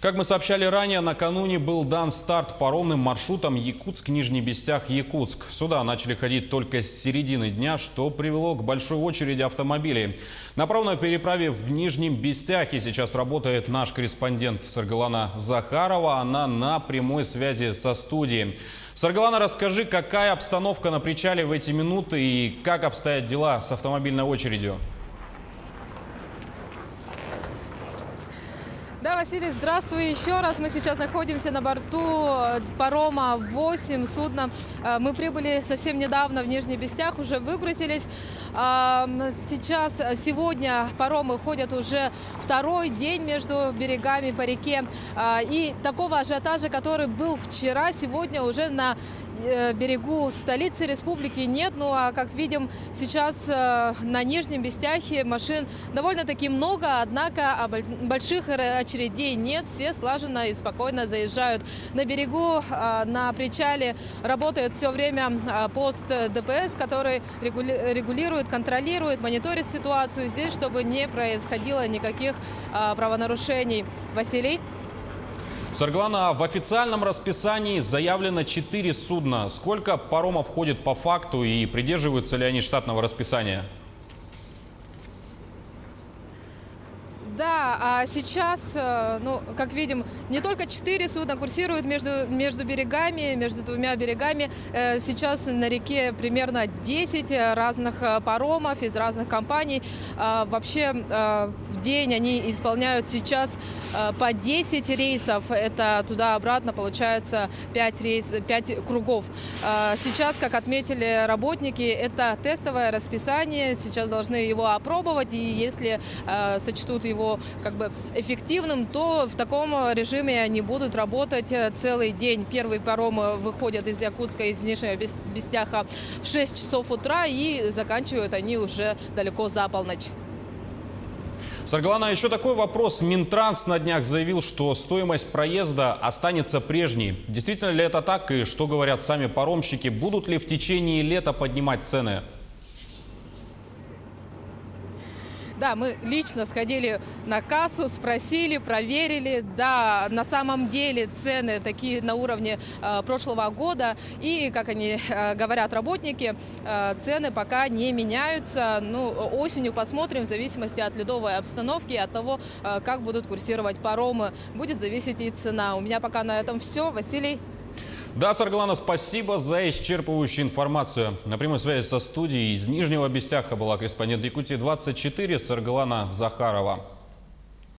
Как мы сообщали ранее, накануне был дан старт паромным маршрутам Якутск-Нижний Бестях-Якутск. Сюда начали ходить только с середины дня, что привело к большой очереди автомобилей. На паромной переправе в Нижнем Бестяхе сейчас работает наш корреспондент Саргалана Захарова. Она на прямой связи со студией. Саргалана, расскажи, какая обстановка на причале в эти минуты и как обстоят дела с автомобильной очередью? Да, Василий, здравствуй еще раз. Мы сейчас находимся на борту парома 8 судна. Мы прибыли совсем недавно в Нижний Бестях, уже выгрузились. Сегодня паромы ходят уже второй день между берегами по реке. И такого ажиотажа, который был вчера, сегодня уже на берегу столицы республики нет. Ну а как видим, сейчас на Нижнем Бестяхе машин довольно-таки много, однако больших очередей нет. Все слаженно и спокойно заезжают. На берегу, на причале работает все время пост ДПС, который регулирует, контролирует, мониторит ситуацию здесь, чтобы не происходило никаких правонарушений. Василий? Саргалана, в официальном расписании заявлено 4 судна. Сколько паромов ходит по факту и придерживаются ли они штатного расписания? Да, а сейчас, как видим, не только 4 судна курсируют между берегами, между двумя берегами. Сейчас на реке примерно 10 разных паромов из разных компаний. Вообще в день они исполняют сейчас по 10 рейсов. Это туда-обратно получается 5 кругов. Сейчас, как отметили работники, это тестовое расписание. Сейчас должны его опробовать, и если сочтут его эффективным, то в таком режиме они будут работать целый день. Первые паромы выходят из Якутска, из Нижнего Бестяха в 6 часов утра и заканчивают они уже далеко за полночь. Саргалана, еще такой вопрос. Минтранс на днях заявил, что стоимость проезда останется прежней. Действительно ли это так и что говорят сами паромщики? Будут ли в течение лета поднимать цены? Да, мы лично сходили на кассу, спросили, проверили. Да, на самом деле цены такие на уровне прошлого года. И, как они говорят, работники, цены пока не меняются. Осенью посмотрим, в зависимости от ледовой обстановки и от того, как будут курсировать паромы, будет зависеть и цена. У меня пока на этом все. Василий? Да, Саргалана, спасибо за исчерпывающую информацию. На прямой связи со студией из Нижнего Бестяха была корреспондент Якутии-24 Саргалана Захарова.